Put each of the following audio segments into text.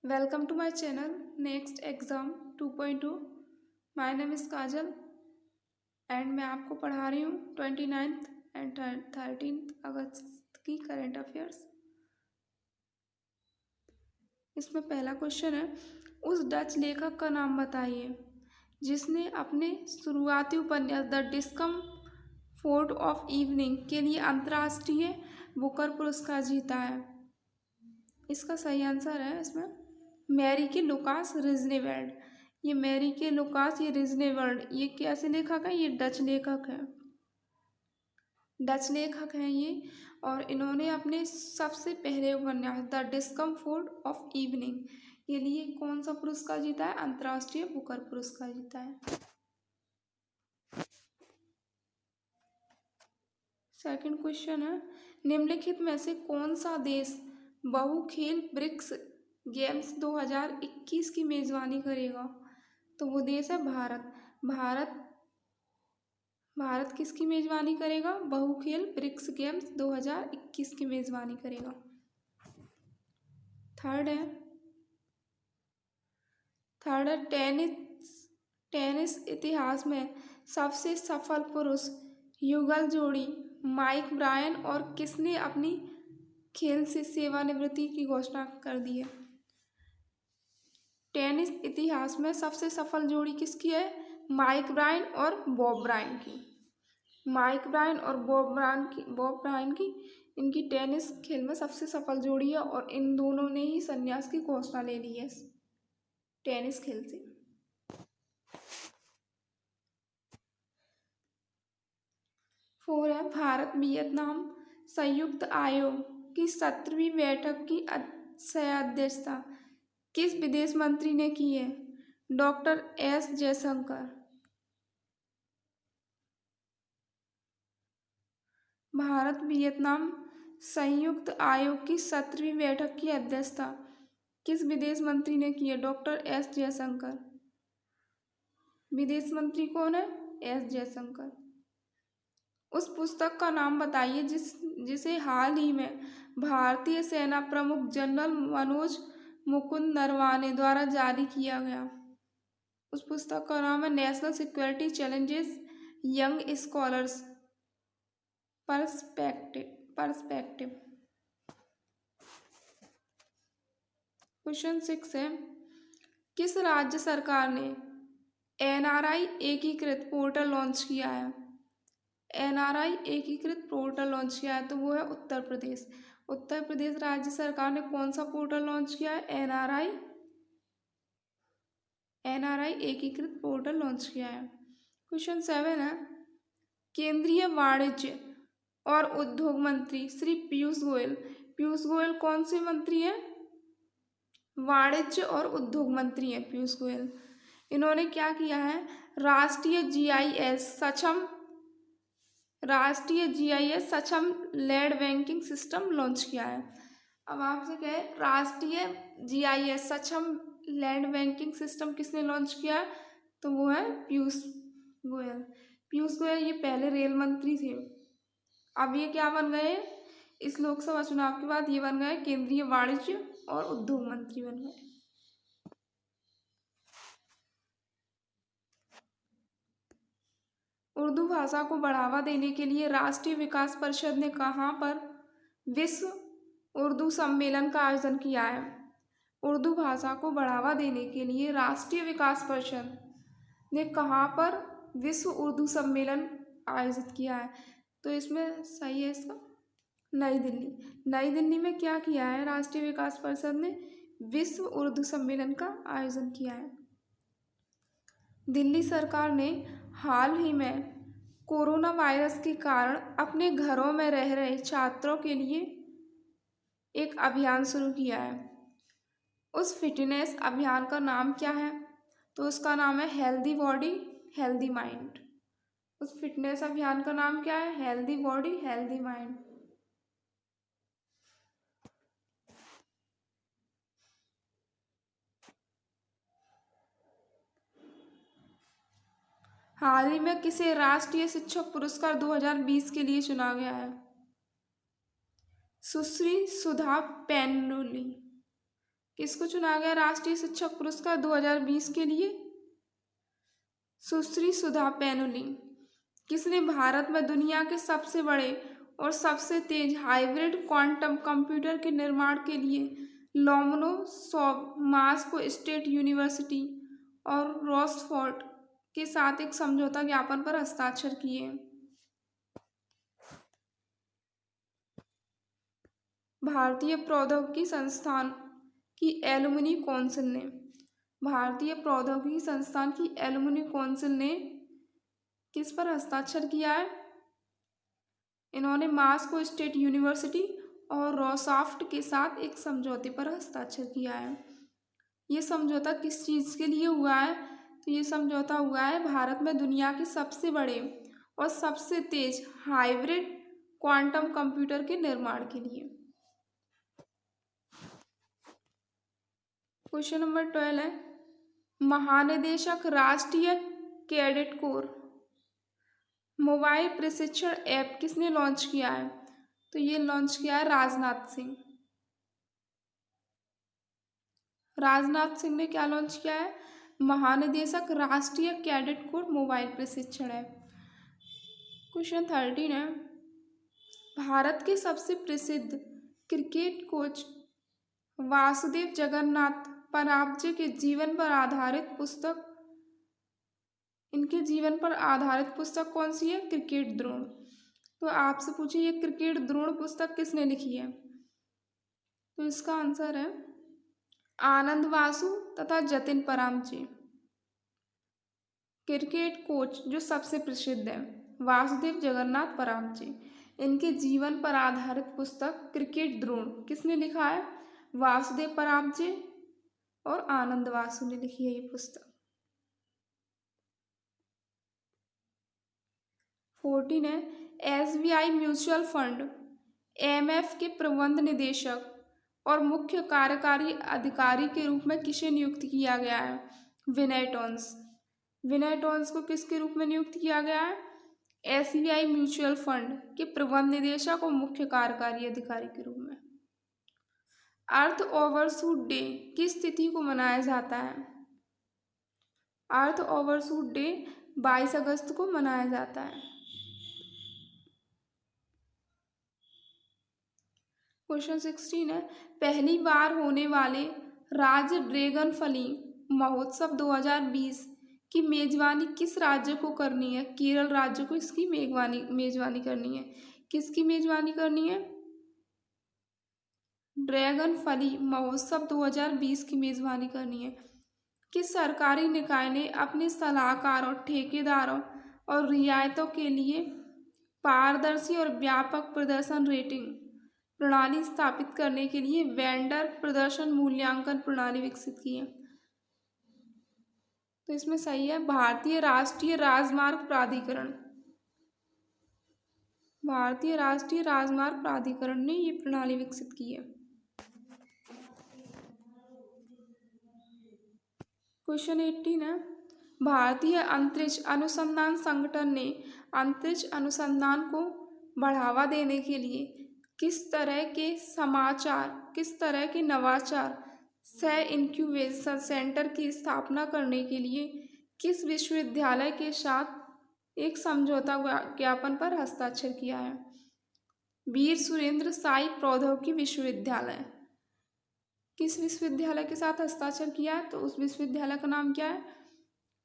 Welcome to my channel Next Exam 2.2। My name is Kajal and मैं आपको पढ़ा रही हूँ 29th एंड 13th अगस्त की करंट अफेयर्स। इसमें पहला क्वेश्चन है, उस डच लेखक का नाम बताइए जिसने अपने शुरुआती उपन्यास द डिस्कम फोर्ट ऑफ इवनिंग के लिए अंतर्राष्ट्रीय बुकर पुरस्कार जीता है। इसका सही आंसर है इसमें मैरिके लुकास रिजनेवेल्ड। ये मैरिके लुकास ये रिजनेवेल्ड ये कैसे लेखक है? ये डच लेखक है, डच लेखक हैं ये। और इन्होंने अपने सबसे पहले उपन्यास द डिस्कम्फोर्ट ऑफ इवनिंग के लिए कौन सा पुरस्कार जीता है? अंतर्राष्ट्रीय बुकर पुरस्कार जीता है। सेकंड क्वेश्चन है, निम्नलिखित में से कौन सा देश बहुखेल ब्रिक्स गेम्स 2021 की मेजबानी करेगा? तो वो देश है भारत। भारत किसकी मेजबानी करेगा? बहुखेल ब्रिक्स गेम्स 2021 की मेजबानी करेगा। थर्ड है टेनिस इतिहास में सबसे सफल पुरुष युगल जोड़ी माइक ब्रायन और किसने अपनी खेल से सेवानिवृत्ति की घोषणा कर दी है? टेनिस इतिहास में सबसे सफल जोड़ी किसकी है? माइक ब्रायन और बॉब ब्रायन की। माइक ब्रायन और बॉब ब्रायन की इनकी टेनिस खेल में सबसे सफल जोड़ी है और इन दोनों ने ही संन्यास की घोषणा ले ली है टेनिस खेल से। फोर है, भारत वियतनाम संयुक्त आयोग की 17वीं बैठक की अध्यक्षता किस विदेश मंत्री ने की है? Doctor S Jaishankar. Bharat Vietnam संयुक्त आयोग की 17वीं बैठक की अध्यक्षता किस विदेश मंत्री ने की है? Doctor S Jaishankar. विदेश मंत्री कौन है? एस जयशंकर। उस पुस्तक का नाम बताइए जिसे हाल ही में भारतीय सेना प्रमुख जनरल मनोज मुकुंद नरवाने द्वारा जारी किया गया। उस पुस्तक का नाम है national security challenges young scholars perspective. Question 6 है, किस राज्य सरकार ने एनआरआई एकीकृत पोर्टल लॉन्च किया है? एनआरआई एकीकृत पोर्टल लॉन्च किया है तो वो है उत्तर प्रदेश। उत्तर प्रदेश राज्य सरकार ने कौन सा पोर्टल लॉन्च किया है? एनआरआई एकीकृत पोर्टल लॉन्च किया है। क्वेश्चन 7 है, केंद्रीय वाणिज्य और उद्योग मंत्री श्री पीयूष गोयल कौन से मंत्री हैं? वाणिज्य और उद्योग मंत्री हैं पीयूष गोयल। इन्होंने क्या किया है? राष्ट्रीय जीआईएस सक्षम लैंड बैंकिंग सिस्टम लॉन्च किया है। अब आपसे कहे राष्ट्रीय जीआईएस सक्षम लैंड बैंकिंग सिस्टम किसने लॉन्च किया? तो वो है पीयूष गोयल। पीयूष गोयल ये पहले रेल मंत्री थे, अब ये क्या बन गए? इस लोकसभा चुनाव के बाद ये बन गए केंद्रीय वाणिज्य और उद्योग मंत्री बन गए। उर्दू भाषा को बढ़ावा देने के लिए राष्ट्रीय विकास परिषद ने कहाँ पर विश्व उर्दू सम्मेलन का आयोजन किया है? उर्दू भाषा को बढ़ावा देने के लिए राष्ट्रीय विकास परिषद ने कहाँ पर विश्व उर्दू सम्मेलन आयोजित किया है? तो इसमें सही है इसका नई दिल्ली में क्या किया है? राष्ट्रीय विकास परिषद ने विश्व उर्दू सम्मेलन का आयोजन किया है। दिल्ली सरकार ने हाल ही में कोरोना वायरस के कारण अपने घरों में रह रहे छात्रों के लिए एक अभियान शुरू किया है। उस फिटनेस अभियान का नाम क्या है? तो उसका नाम है हेल्दी बॉडी हेल्दी माइंड। उस फिटनेस अभियान का नाम क्या है? Healthy body healthy mind. हाल ही में किसे राष्ट्रीय शिक्षक पुरस्कार 2020 के लिए चुना गया है? सुश्री सुधा पेंडुली। किसको चुना गया राष्ट्रीय शिक्षक पुरस्कार 2020 के लिए? सुश्री सुधा पेनुली। किसने भारत में दुनिया के सबसे बड़े और सबसे तेज हाइब्रिड क्वांटम कंप्यूटर के निर्माण के लिए लोमोनोसोव, मॉस्को स्टेट यूनिवर्सिटी और रॉसफोर्ड के साथ एक समझौता ज्ञापन पर हस्ताक्षर किए? भारतीय प्रौद्योगिकी संस्थान की एलुमनी कौंसिल ने, भारतीय प्रौद्योगिकी संस्थान की एलुमनी कौंसिल ने किस पर हस्ताक्षर किया है? इन्होंने मॉस्को स्टेट यूनिवर्सिटी और रॉसॉफ्ट के साथ एक समझौते पर हस्ताक्षर किया है। ये समझौता किस चीज़ के लिए हुआ है? तो ये समझौता हुआ है भारत में दुनिया के सबसे बड़े और सबसे तेज हाइब्रिड क्वांटम कंप्यूटर के निर्माण के लिए। क्वेश्चन नंबर 12 है, महानिदेशक राष्ट्रीय कैडेट कोर मोबाइल प्रशिक्षण ऐप किसने लॉन्च किया है? तो ये लॉन्च किया है राजनाथ सिंह। राजनाथ सिंह ने क्या लॉन्च किया है? महानिदेशक राष्ट्रीय कैडेट कोर मोबाइल प्रशिक्षण ऐप। क्वेश्चन 13 है, भारत के सबसे प्रसिद्ध क्रिकेट कोच वासुदेव जगन्नाथ पराब्जे के जीवन पर आधारित पुस्तक, इनके जीवन पर आधारित पुस्तक कौन सी है? क्रिकेट द्रोण। तो आपसे पूछे ये क्रिकेट द्रोण पुस्तक किसने लिखी है? तो इसका आंसर है आनंद वासु तथा जतिन परांजे। क्रिकेट कोच जो सबसे प्रसिद्ध है वासुदेव जगन्नाथ परांजे, इनके जीवन पर आधारित पुस्तक क्रिकेट द्रोण किसने लिखा है? वासुदेव परांजे और आनंद वासु ने लिखी है ये पुस्तक। 14 है, SBI म्यूचुअल फंड MF के प्रबंध निदेशक और मुख्य कार्यकारी अधिकारी के रूप में किसे नियुक्त किया गया है? विनय टोन्स। विनय टोन्स को किसके रूप में नियुक्त किया गया है? SBI म्यूचुअल फंड के प्रबंध निदेशक और मुख्य कार्यकारी अधिकारी के रूप में। अर्थ ओवरशूट डे किस तिथि को मनाया जाता है? अर्थ ओवरशूट डे 22 अगस्त को मनाया जाता है। क्वेश्चन 16 है, पहली बार होने वाले राज्य ड्रैगन फली महोत्सव 2020 की मेजबानी किस राज्य को करनी है? केरल राज्य को इसकी मेजबानी करनी है। किसकी मेजबानी करनी है? ड्रैगन फली महोत्सव 2020 की मेजबानी करनी है। किस सरकारी निकाय ने अपने सलाहकारों, ठेकेदारों और रियायतों के लिए पारदर्शी और व्यापक प्रदर्शन रेटिंग प्रणाली स्थापित करने के लिए वेंडर प्रदर्शन मूल्यांकन प्रणाली विकसित की है? तो इसमें सही है भारतीय राष्ट्रीय राजमार्ग प्राधिकरण। भारतीय राष्ट्रीय राजमार्ग प्राधिकरण ने ये प्रणाली विकसित की है। क्वेश्चन 18 है, भारतीय अंतरिक्ष अनुसंधान संगठन ने अंतरिक्ष अनुसंधान को बढ़ावा देने के लिए किस तरह के नवाचार सह इंक्यूबेशन सेंटर की स्थापना करने के लिए किस विश्वविद्यालय के साथ एक समझौता ज्ञापन पर हस्ताक्षर किया है? वीर सुरेंद्र साई प्रौद्योगिकी विश्वविद्यालय। किस विश्वविद्यालय के साथ हस्ताक्षर किया है? तो उस विश्वविद्यालय का नाम क्या है?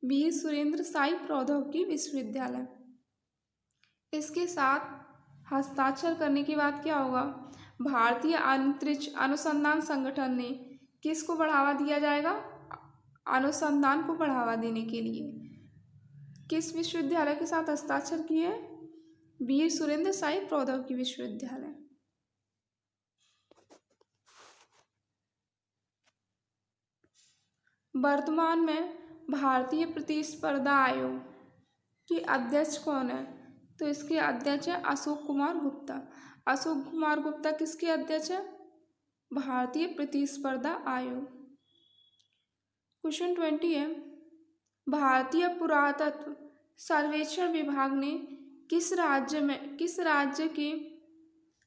वीर सुरेंद्र साई प्रौद्योगिकी विश्वविद्यालय। इसके साथ हस्ताक्षर करने के बाद क्या होगा? भारतीय अंतरिक्ष अनुसंधान संगठन ने किसको बढ़ावा दिया जाएगा? अनुसंधान को बढ़ावा देने के लिए किस विश्वविद्यालय के साथ हस्ताक्षर किए हैं? वीर सुरेंद्र साई प्रौद्योगिकी विश्वविद्यालय। वर्तमान में भारतीय प्रतिस्पर्धा आयोग के अध्यक्ष कौन है? तो इसके अध्यक्ष है अशोक कुमार गुप्ता। अशोक कुमार गुप्ता किसके अध्यक्ष है? भारतीय प्रतिस्पर्धा आयोग। क्वेश्चन 20 है, भारतीय पुरातत्व सर्वेक्षण विभाग ने किस राज्य के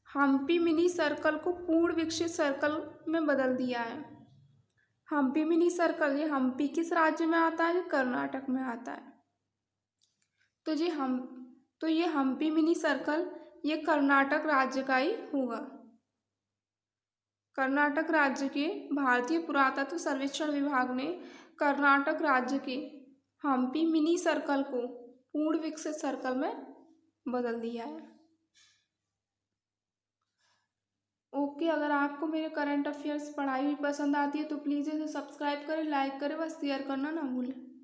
हम्पी मिनी सर्कल को पूर्ण विकसित सर्कल में बदल दिया है? हम्पी मिनी सर्कल, ये हम्पी किस राज्य में आता है? ये कर्नाटक में आता है। तो जी हम तो ये हम्पी मिनी सर्कल ये कर्नाटक राज्य का ही होगा। कर्नाटक राज्य के भारतीय पुरातत्व सर्वेक्षण विभाग ने कर्नाटक राज्य के हम्पी मिनी सर्कल को पूर्ण विकसित सर्कल में बदल दिया है। ओके, अगर आपको मेरे करंट अफेयर्स पढ़ाई हुई पसंद आती है तो प्लीज़ इसे सब्सक्राइब करें, लाइक करें, बस शेयर करना ना भूलें।